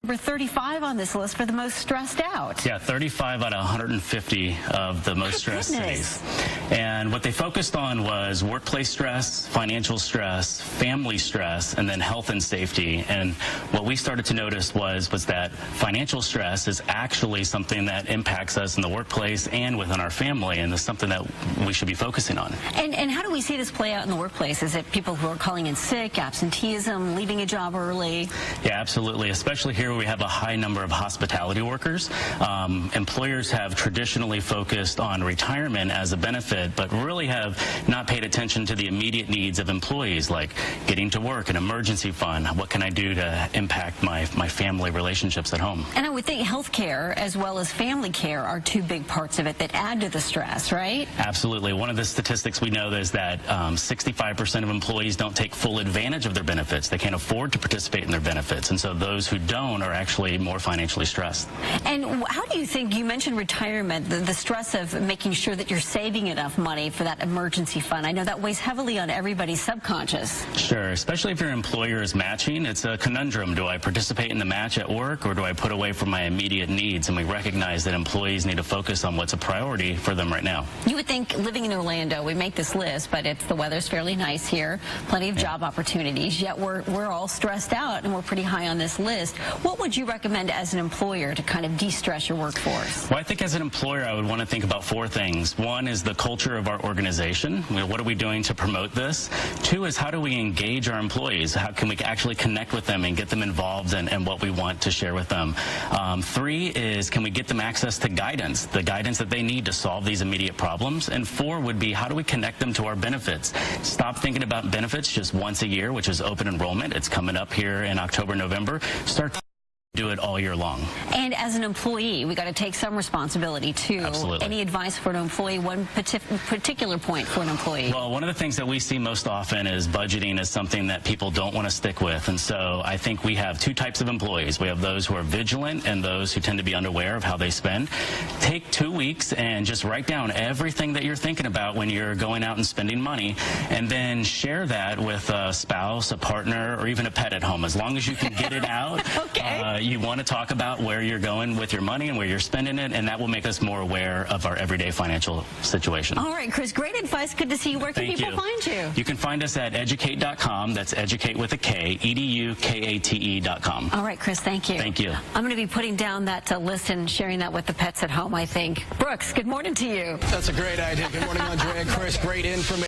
Number 35 on this list for the most stressed out. Yeah, 35 out of 150 of the most stressed cities. And what they focused on was workplace stress, financial stress, family stress, and then health and safety. And what we started to notice was that financial stress is actually something that impacts us in the workplace and within our family, and is something that we should be focusing on. And how do we see this play out in the workplace? Is it people who are calling in sick, absenteeism, leaving a job early? Yeah, absolutely, especially here where we have a high number of hospitality workers. Employers have traditionally focused on retirement as a benefit, but really have not paid attention to the immediate needs of employees, like getting to work, an emergency fund. What can I do to impact my family relationships at home? And I would think health care as well as family care are two big parts of it that add to the stress, right? Absolutely. One of the statistics we know is that 65% of employees don't take full advantage of their benefits. They can't afford to participate in their benefits, and so those who don't are actually more financially stressed. And how do you think, you mentioned retirement, the stress of making sure that you're saving enough money for that emergency fund? I know that weighs heavily on everybody's subconscious. Sure, especially if your employer is matching. It's a conundrum. Do I participate in the match at work, or do I put away for my immediate needs? And we recognize that employees need to focus on what's a priority for them right now. You would think, living in Orlando, we make this list, but the weather's fairly nice here, plenty of job opportunities, yet we're all stressed out and we're pretty high on this list. What would you recommend as an employer to kind of de-stress your workforce? Well, I think as an employer, I would want to think about four things. One is the culture of our organization. What are we doing to promote this? Two is, how do we engage our employees? How can we actually connect with them and get them involved in what we want to share with them? Three is, can we get them access to guidance, the guidance that they need to solve these immediate problems? And four would be, how do we connect them to our benefits? Stop thinking about benefits just once a year, which is open enrollment. It's coming up here in October, November. Start to do it all year long. And as an employee, we got to take some responsibility too. Absolutely. Any advice for an employee, one particular point for an employee? Well, one of the things that we see most often is budgeting is something that people don't want to stick with. And so I think we have two types of employees. We have those who are vigilant and those who tend to be unaware of how they spend. Take 2 weeks and just write down everything that you're thinking about when you're going out and spending money, and then share that with a spouse, a partner, or even a pet at home. As long as you can get it out. Okay. You want to talk about where you're going with your money and where you're spending it, and that will make us more aware of our everyday financial situation. All right, Chris, great advice. Good to see you. Where can people find you? You can find us at Edukate.com. That's Educate with a K, EDUKATE.com. All right, Chris, thank you. Thank you. I'm going to be putting down that list and sharing that with the pets at home, I think. Brooks, good morning to you. That's a great idea. Good morning, Andrea and Chris. Great information.